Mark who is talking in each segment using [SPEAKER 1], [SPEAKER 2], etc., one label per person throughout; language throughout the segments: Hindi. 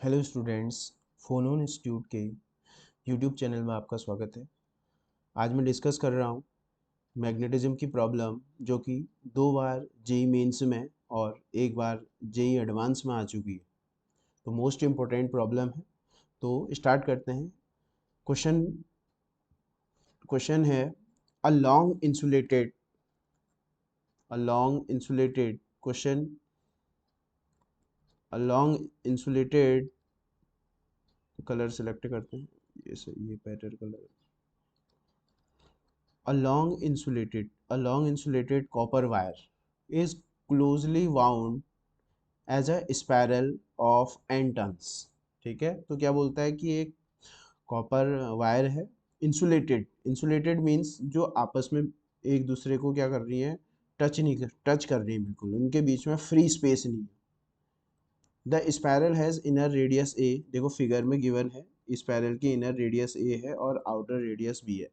[SPEAKER 1] हेलो स्टूडेंट्स, फोनोन इंस्टीट्यूट के यूट्यूब चैनल में आपका स्वागत है। आज मैं डिस्कस कर रहा हूँ मैग्नेटिज्म की प्रॉब्लम, जो कि 2 बार जेई मेंस में और 1 बार जेई एडवांस में आ चुकी है। तो मोस्ट इम्पोर्टेंट प्रॉब्लम है। तो स्टार्ट करते हैं। क्वेश्चन क्वेश्चन है a long insulated question a long insulated colour select करते हैं। ये pattern colour. A long insulated copper wire is closely wound as a spiral of n turns। ठीक है, तो क्या बोलता है कि एक कॉपर वायर है, इंसुलेटेड मीन्स जो आपस में एक दूसरे को क्या कर रही है, टच कर रही है, बिल्कुल उनके बीच में फ्री स्पेस नहीं है। The spiral has inner radius a, देखो फिगर में गिवन है, स्पायरल की इनर रेडियस ए है और आउटर रेडियस बी है।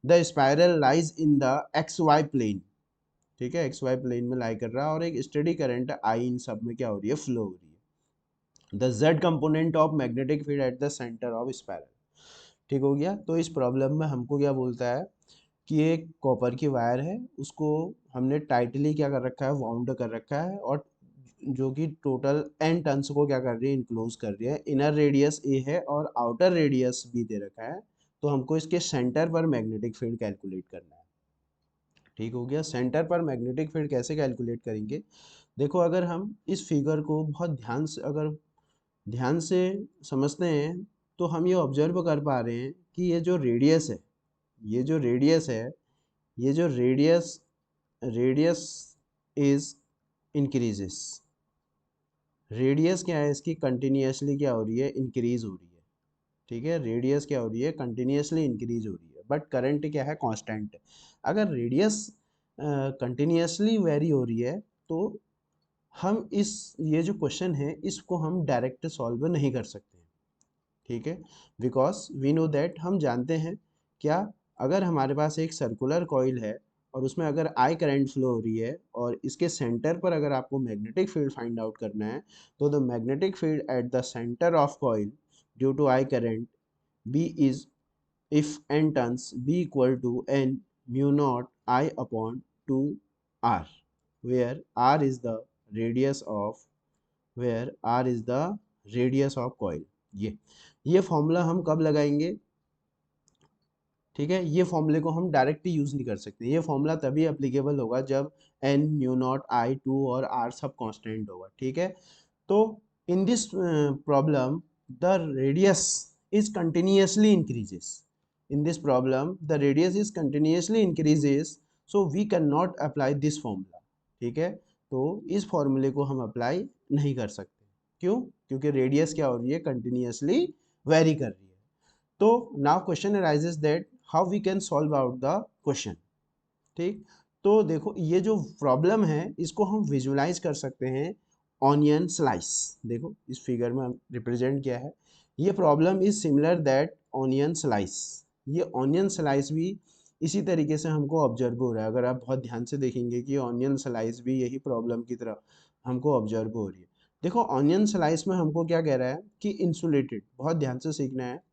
[SPEAKER 1] The spiral lies in the X Y plane, ठीक है, एक्स वाई प्लेन में लाई कर रहा है और एक स्टेडी करंट आई इन सब में क्या हो रही है, फ्लो हो रही है। The Z component of magnetic field at the centre of spiral. ठीक हो गया। तो इस प्रॉब्लम में हमको क्या बोलता है कि एक कॉपर की वायर है, उसको हमने टाइटली क्या कर रखा है, वाउंड कर रखा है, और जो कि टोटल एन टर्न्स को क्या कर रही है, इनक्लोज कर रही है। इनर रेडियस ए है और आउटर रेडियस बी दे रखा है। तो हमको इसके सेंटर पर मैग्नेटिक फील्ड कैलकुलेट करना है। ठीक हो गया। सेंटर पर मैग्नेटिक फील्ड कैसे कैलकुलेट करेंगे, देखो अगर हम इस फिगर को बहुत ध्यान से समझते हैं तो हम ये ऑब्जर्व कर पा रहे हैं कि ये जो रेडियस है, ये जो रेडियस है, ये जो रेडियस इज इंक्रीजेस। रेडियस क्या है इसकी, कंटिन्यूसली क्या हो रही है, इंक्रीज हो रही है। ठीक है, रेडियस क्या हो रही है, कंटिन्यूसली इंक्रीज हो रही है, बट करंट क्या है, कांस्टेंट है। अगर रेडियस कंटिन्यूसली वेरी हो रही है तो हम ये जो क्वेश्चन है इसको हम डायरेक्ट सॉल्व नहीं कर सकते। ठीक है, बिकॉज वी नो दैट, हम जानते हैं क्या, अगर हमारे पास एक सर्कुलर कॉइल है और उसमें अगर आई करंट फ्लो हो रही है और इसके सेंटर पर अगर आपको मैग्नेटिक फील्ड फाइंड आउट करना है, तो the magnetic field at the centre of coil due to I current B is, if n turns b equal to n mu naught I upon 2 r, where r is the radius of where r is the radius of coil। ये फॉर्मूला हम कब लगाएंगे, ठीक है, ये फॉर्मूले को हम डायरेक्टली यूज नहीं कर सकते। ये फॉर्मूला तभी एप्लीकेबल होगा जब n म्यू नॉट आई 2 और r सब कांस्टेंट होगा। ठीक है, तो in this problem the radius is continuously increases. in this problem the radius is continuously increases, so we cannot apply this formula। ठीक है, तो इस फॉर्मूले को हम अप्लाई नहीं कर सकते। क्यों, क्योंकि रेडियस क्या हो रही है, कंटिन्यूसली वेरी कर रही है। तो now question arises that how we can solve out the question. ठीक, तो देखो ये जो प्रॉब्लम है इसको हम विजुलाइज कर सकते हैं ऑनियन स्लाइस। देखो इस फिगर में रिप्रेजेंट किया है, ये problem is similar that onion slice. ये ऑनियन स्लाइस भी इसी तरीके से हमको ऑब्जर्व हो रहा है। अगर आप बहुत ध्यान से देखेंगे कि ऑनियन स्लाइस भी यही प्रॉब्लम की तरह हमको ऑब्जर्व हो रही है। देखो ऑनियन स्लाइस में हमको क्या कह रहा है कि इंसुलेटेड, बहुत ध्यान से सीखना है।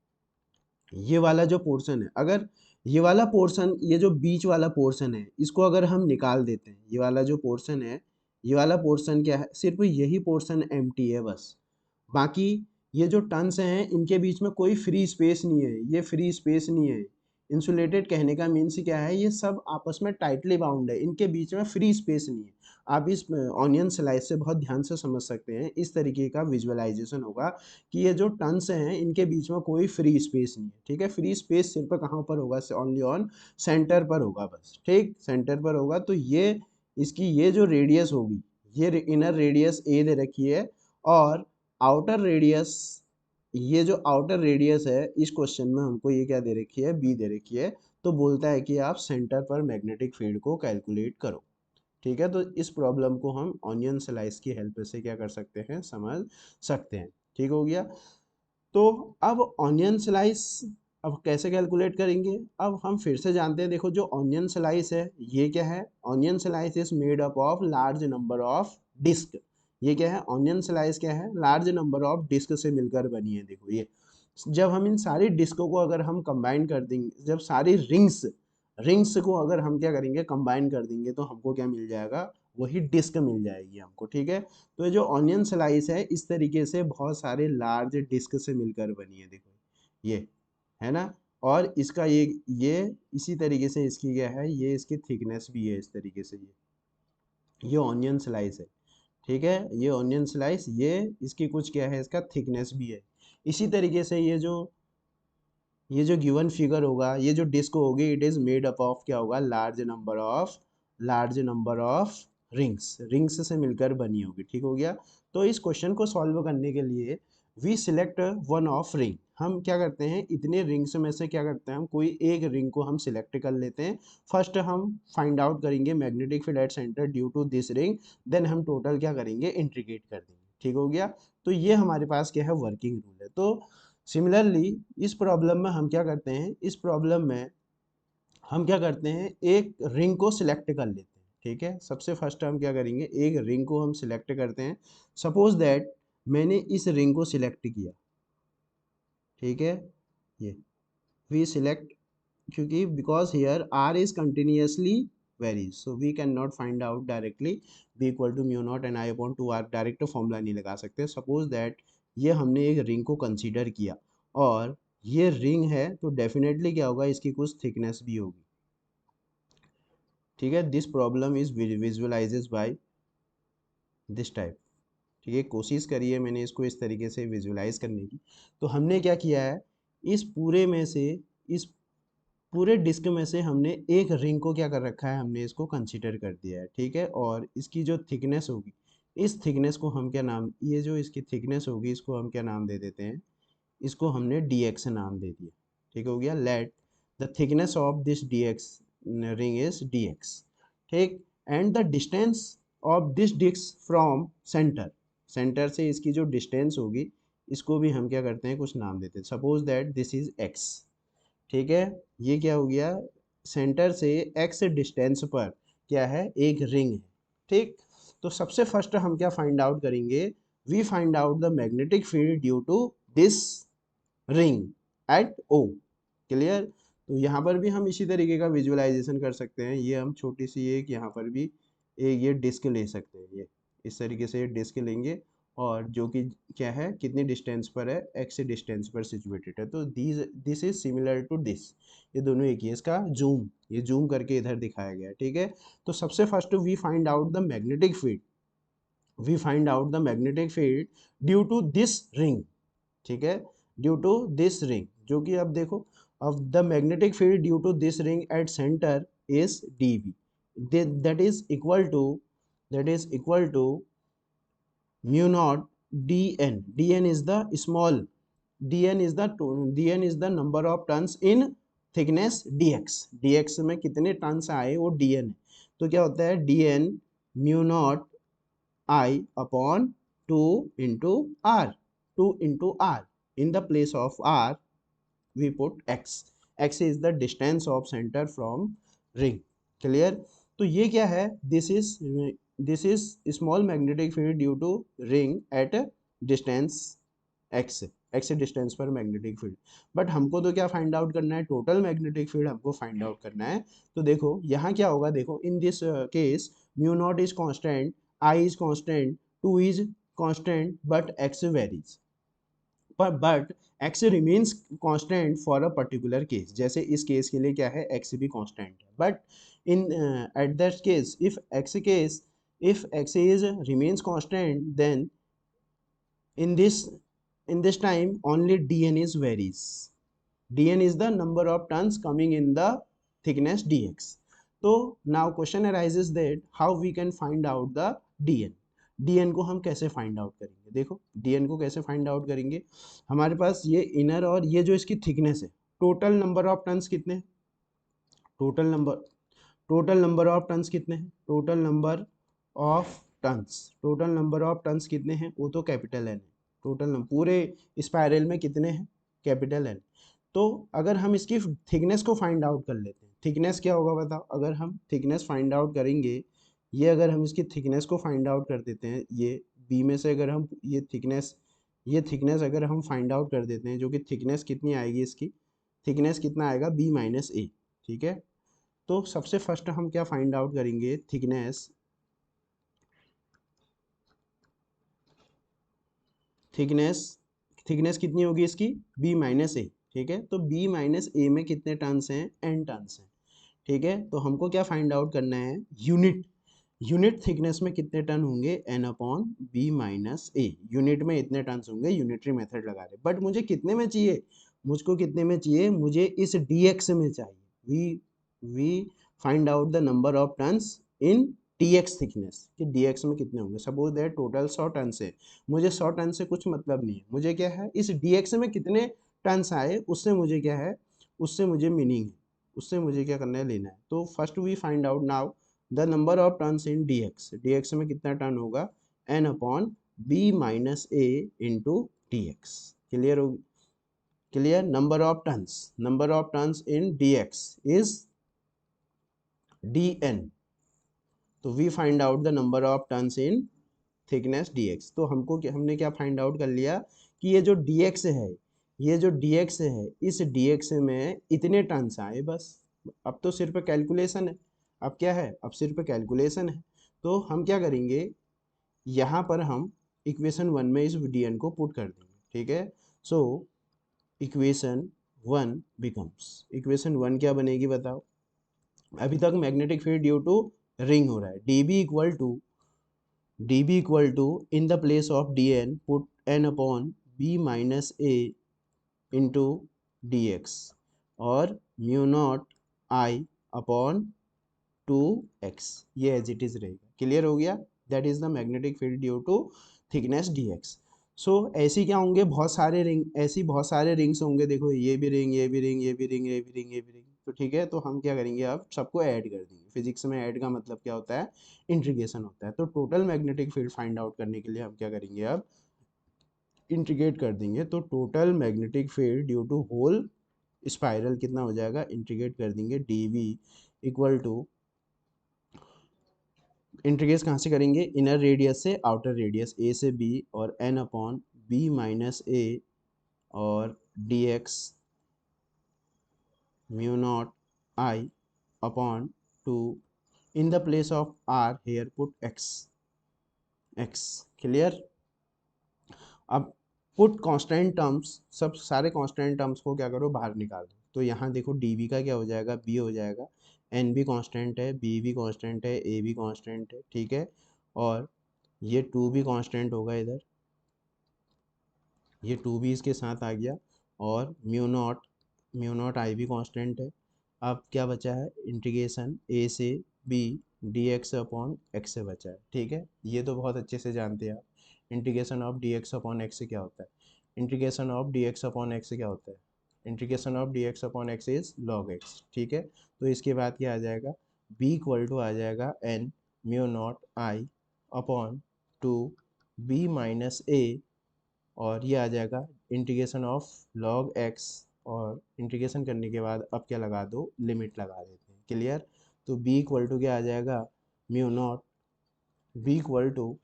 [SPEAKER 1] ये वाला जो पोर्शन है, अगर ये वाला पोर्शन, ये जो बीच वाला पोर्शन है, इसको अगर हम निकाल देते हैं, ये वाला जो पोर्शन है, ये वाला पोर्शन क्या है, सिर्फ यही पोर्शन एम्प्टी है बस। बाकी ये जो टर्न्स हैं इनके बीच में कोई फ्री स्पेस नहीं है, ये फ्री स्पेस नहीं है। इंसुलेटेड कहने का मीन्स क्या है, ये सब आपस में टाइटली बाउंड है, इनके बीच में फ्री स्पेस नहीं है। आप इस ऑनियन स्लाइस से बहुत ध्यान से समझ सकते हैं, इस तरीके का विजुअलाइजेशन होगा कि ये जो टर्न्स हैं इनके बीच में कोई फ्री स्पेस नहीं है। ठीक है, फ्री स्पेस सिर्फ कहाँ पर होगा, ओनली ऑन सेंटर पर होगा बस। ठीक, सेंटर पर होगा। तो ये इसकी ये जो रेडियस होगी, ये इनर रेडियस ए दे रखी है और आउटर रेडियस, ये जो आउटर रेडियस है इस क्वेश्चन में हमको ये क्या दे रखी है, बी दे रखी है। तो बोलता है कि आप सेंटर पर मैग्नेटिक फील्ड को कैलकुलेट करो। ठीक है, तो इस प्रॉब्लम को हम ऑनियन स्लाइस की हेल्प से क्या कर सकते हैं, समझ सकते हैं। ठीक हो गया। तो अब ऑनियन स्लाइस अब कैसे कैलकुलेट करेंगे, अब हम फिर से जानते हैं। देखो जो ऑनियन स्लाइस है ये क्या है, onion slice is made up of large number of disc. ये क्या है, ऑनियन स्लाइस क्या है, लार्ज नंबर ऑफ डिस्क से मिलकर बनी है। देखो ये, जब हम इन सारी डिस्कों को अगर हम कंबाइन कर देंगे, जब सारी रिंग्स रिंग्स को अगर हम क्या करेंगे, कंबाइन कर देंगे, तो हमको क्या मिल जाएगा, वही डिस्क मिल जाएगी हमको। ठीक है, तो ये जो ऑनियन स्लाइस है इस तरीके से बहुत सारे लार्ज डिस्क से मिलकर बनी है। देखो ये है ना, और इसका ये इसी तरीके से इसकी क्या है, ये इसकी थिकनेस भी है इस तरीके से। ये ऑनियन स्लाइस है। ठीक है, ये ऑनियन स्लाइस, ये इसकी कुछ क्या है, इसका थिकनेस भी है। इसी तरीके से ये जो गिवन फिगर होगा, ये जो डिस्क होगी, it is made up of क्या होगा, large number of rings, rings से मिलकर बनी होगी। ठीक हो गया। तो इस क्वेश्चन को सॉल्व करने के लिए we select one of ring, हम क्या करते हैं, इतने रिंग्स में से क्या करते हैं, हम कोई एक रिंग को हम सिलेक्ट कर लेते हैं। फर्स्ट हम फाइंड आउट करेंगे magnetic field at centre due to this ring, then हम टोटल क्या करेंगे, इंटीग्रेट कर देंगे। ठीक हो गया। तो ये हमारे पास क्या है, वर्किंग रूल है। तो सिमिलरली इस प्रॉब्लम में हम क्या करते हैं, इस प्रॉब्लम में हम क्या करते हैं, एक रिंग को सिलेक्ट कर लेते हैं। ठीक है, सबसे फर्स्ट हम क्या करेंगे, एक रिंग को हम सिलेक्ट करते हैं। सपोज दैट मैंने इस रिंग को सिलेक्ट किया। ठीक है, ये वी सिलेक्ट, क्योंकि because here R is continuously varies, so we can not find out directly B equal to mu naught N I upon 2r, direct formula नहीं लगा सकते। सपोज दैट ये हमने एक रिंग को कंसीडर किया और ये रिंग है, तो डेफिनेटली क्या होगा, इसकी कुछ थिकनेस भी होगी। ठीक है, this problem is visualizes by this type. ठीक है, कोशिश करिए मैंने इसको इस तरीके से विजुअलाइज करने की। तो हमने क्या किया है, इस पूरे में से, इस पूरे डिस्क में से हमने एक रिंग को क्या कर रखा है, हमने इसको कंसीडर कर दिया है। ठीक है, और इसकी जो थिकनेस होगी, इस थिकनेस को हम क्या नाम, ये जो इसकी थिकनेस होगी, इसको हम क्या नाम दे देते हैं, इसको हमने dx नाम दे दिया। ठीक हो गया, let the thickness of this dx ring is dx। ठीक, and the distance of this disc from centre, centre से इसकी जो डिस्टेंस होगी, इसको भी हम क्या करते हैं, कुछ नाम देते हैं। Suppose that this is x। ठीक है, ये क्या हो गया, सेंटर से x डिस्टेंस पर क्या है, एक रिंग है। ठीक, तो सबसे फर्स्ट हम क्या फाइंड आउट करेंगे, we find out the magnetic field due to this ring at O। Clear. तो यहाँ पर भी हम इसी तरीके का विजुअलाइजेशन कर सकते हैं। ये हम छोटी सी एक यहाँ पर भी एक ये डिस्क ले सकते हैं। ये इस तरीके से डिस्क लेंगे, और जो कि क्या है, कितनी डिस्टेंस पर है, x डिस्टेंस पर सिचुएटेड है। तो this is similar to this, ये दोनों एक ही है। इसका जूम, ये जूम करके इधर दिखाया गया है। ठीक है, तो सबसे first we find out the magnetic field, we find out the magnetic field due to this ring. ठीक है, ड्यू टू दिस रिंग, जो कि अब देखो, अब the magnetic field due to this ring at centre is dv, that is equal to, that is equal to mu naught dn, dn is the small, dn is the number of turns in thickness dx, dx में कितने टर्न्स आए वो dn है। तो क्या होता है, dn mu naught I upon 2 into r, 2 into r, in the place of r we put x, x is the distance of center from ring। clear। तो ये क्या है, this is small magnetic field due to ring at distance x, x distance पर मैग्नेटिक फील्ड। बट हमको तो क्या फाइंड आउट करना है, टोटल मैग्नेटिक फील्ड हमको फाइंड आउट करना है। तो देखो यहाँ क्या होगा, देखो in this case mu naught is constant, I is constant, 2 is constant, but x varies, but x remains constant for a particular case. जैसे इस केस के लिए क्या है, x भी कांस्टेंट है, but in at that case if x is remains constant, then in this time only dn is varies, dn is the number of turns coming in the thickness dx। तो now question arises that how we can find out the dn, dn को हम कैसे फाइंड आउट करेंगे। देखो dn को कैसे फाइंड आउट करेंगे, हमारे पास ये इनर और ये जो इसकी थिकनेस है, टोटल नंबर ऑफ टर्न्स कितने, total number total number of turns कितने हैं, total number of turns, total number of turns कितने हैं, वो तो कैपिटल एन है। टोटल नंबर पूरे स्पाइरल में कितने हैं, कैपिटल एन। तो अगर हम इसकी थिकनेस को फाइंड आउट कर लेते हैं, थिकनेस क्या होगा बताओ, अगर हम थिकनेस फाइंड आउट करेंगे, ये अगर हम इसकी थिकनेस को फाइंड आउट कर देते हैं, ये बी में से अगर हम ये थिकनेस अगर हम फाइंड आउट कर देते हैं, जो कि थिकनेस कितनी आएगी इसकी, थिकनेस कितना आएगा बी माइनस ए, ठीक है। तो सबसे फर्स्ट हम क्या फाइंड आउट करेंगे, थिकनेस थिकनेस थिकनेस कितनी होगी इसकी, बी माइनस ए, ठीक है। तो बी माइनस ए में कितने टर्न्स हैं, एन टर्न्स हैं, ठीक है। तो हमको क्या फाइंड आउट करना है, यूनिट यूनिट थिकनेस में कितने टर्न होंगे, एन अपॉन बी माइनस ए, यूनिट में इतने टर्न्स होंगे, यूनिटरी मेथड लगा रहे। बट मुझे कितने में चाहिए, मुझको कितने में चाहिए, मुझे इस dx में चाहिए। We find out the number of turns in dx thickness, कि dx में कितने होंगे। सपोज दैट टोटल 100 टर्न्स है, मुझे 100 टर्न से कुछ मतलब नहीं है, मुझे क्या है, इस dx में कितने टर्न्स आए उससे मुझे क्या है, उससे मुझे मीनिंग है, उससे मुझे क्या करना है, लेना है। तो first we find out now the number of turns in dx में कितना टर्न होगा, n upon b minus A into dx। Clear हो, clear. Number of turns in dx is dn। तो we find out the number of turns in thickness dx। तो हमने क्या फाइंड आउट कर लिया कि ये जो dx है, ये जो dx है, इस dx में इतने टर्न्स आए बस। अब तो सिर्फ कैलकुलेशन है, अब क्या है, अब सिर्फ कैलकुलेशन है। तो हम क्या करेंगे, यहाँ पर हम इक्वेशन 1 में इस dn को पुट कर देंगे, ठीक है। सो इक्वेशन 1 बिकम्स, इक्वेशन 1 क्या बनेगी बताओ। अभी तक magnetic field due to ring हो रहा है, db equal to in the place of dn put n upon b minus A into dx और mu naught I upon 2x, ये एज इट इज रहेगा। क्लियर हो गया, that is the magnetic field due to thickness dx। So ऐसी क्या होंगे, बहुत सारे रिंग, ऐसी बहुत सारे रिंग्स होंगे, देखो ये भी रिंग, ये भी रिंग, ये भी रिंग, ये भी रिंग, ये भी रिंग। तो ठीक है, तो हम क्या करेंगे, अब सबको ऐड कर देंगे। फिजिक्स में ऐड का मतलब क्या होता है, इंटीग्रेशन होता है। तो total magnetic field find out करने के लिए हम क्या करेंगे, अब इंटीग्रेट कर देंगे। तो total magnetic field due to whole spiral कितना हो जाएगा, इंटीग्रेट कर देंगे, dv इक्वल टू, इंटीग्रेट कहाँ से करेंगे, इनर रेडियस से आउटर रेडियस, ए से बी, और n upon B minus A और dx mu naught I upon 2, in the place of r here put x। Clear. अब पुट कांस्टेंट टर्म्स, सब सारे कांस्टेंट टर्म्स को क्या करो, बाहर निकाल दो। तो यहाँ देखो dv का क्या हो जाएगा, b हो जाएगा, n भी कांस्टेंट है, b भी कांस्टेंट है, a भी कांस्टेंट है, ठीक है। और ये 2 भी कांस्टेंट होगा इधर, ये 2 भी इसके साथ आ गया, और म्यू नॉट आई भी कांस्टेंट है। अब क्या बचा है, इंटीग्रेशन a से b dx अपॉन x से बचा है, ठीक है। ये तो बहुत अच्छे से जानते हैं आप, integration of dx upon x से क्या होता है, integration of dx upon x से क्या होता है, integration of dx upon x is log x, ठीक है। तो इसके बाद क्या आ जाएगा, b इक्वल टू आ जाएगा n mu naught I upon 2 b minus A, और ये आ जाएगा इंटीग्रेशन ऑफ log x, और इंटीग्रेशन करने के बाद अब क्या लगा दो, लिमिट लगा देते हैं। क्लियर। तो b इक्वल टू क्या आ जाएगा, mu naught, b equal to,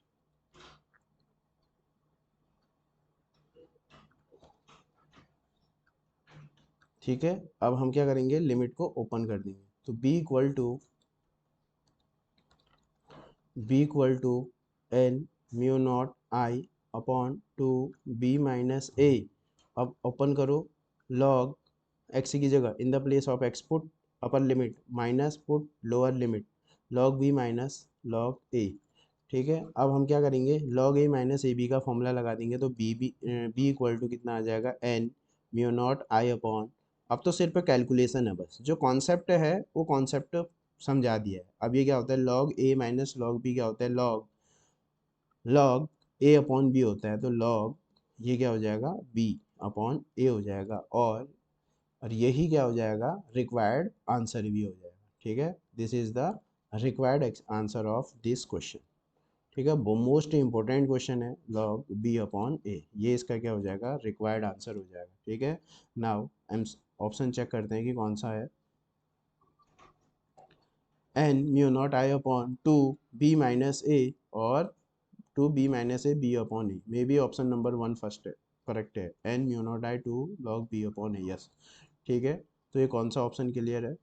[SPEAKER 1] ठीक है। अब हम क्या करेंगे, लिमिट को ओपन कर देंगे। तो b equal to n mu naught I upon 2 b minus a, अब ओपन करो, log x की जगह in the place of x put upper limit minus put lower limit log b minus log a, ठीक है। अब हम क्या करेंगे, log a minus A B का फॉर्मूला लगा देंगे। तो b इक्वल टू कितना आ जाएगा, n mu naught I upon, अब तो सिर्फ कैलकुलेशन है, बस जो कॉन्सेप्ट है वो कॉन्सेप्ट समझा दिया है। अब ये क्या होता है, log a minus log b क्या होता है, log a अपॉन b होता है। तो log ये क्या हो जाएगा, b अपॉन a हो जाएगा, और यही क्या हो जाएगा, रिक्वायर्ड आंसर भी हो जाएगा, ठीक है। This is the required answer of this question, ठीक है। वो मोस्ट इंपॉर्टेंट क्वेश्चन है, log b अपॉन a, ये इसका क्या हो जाएगा, रिक्वायर्ड आंसर हो जाएगा, ठीक है। नाउ हम ऑप्शन चेक करते हैं कि कौन सा है, n mu naught I upon 2 b minus a और two B minus A B upon A, maybe option number 1 first है, करेक्ट है, N mu naught I two log B upon A, yes. ठीक है, तो ये कौन सा ऑप्शन क्लियर है?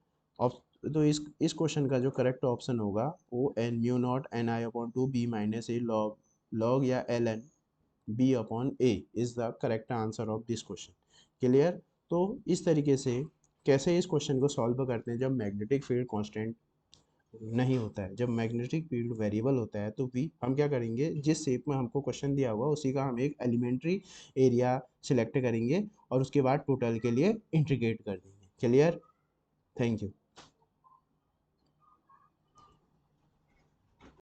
[SPEAKER 1] तो इस क्वेश्चन का जो करेक्ट ऑप्शन होगा वो n mu naught N I upon two B minus a log log या l n b upon a is the correct answer of this question. Clear? तो इस तरीके से कैसे इस क्वेश्चन को सॉल्व करते हैं, जब मैग्नेटिक फील्ड कांस्टेंट नहीं होता है, जब मैग्नेटिक फील्ड वेरिएबल होता है, तो भी हम क्या करेंगे, जिस शेप में हमको क्वेश्चन दिया हुआ उसी का हम एक एलिमेंट्री एरिया सिलेक्ट करेंगे और उसके बाद टोटल के लिए इंटीग्रेट कर देंगे। क्लियर? Thank you.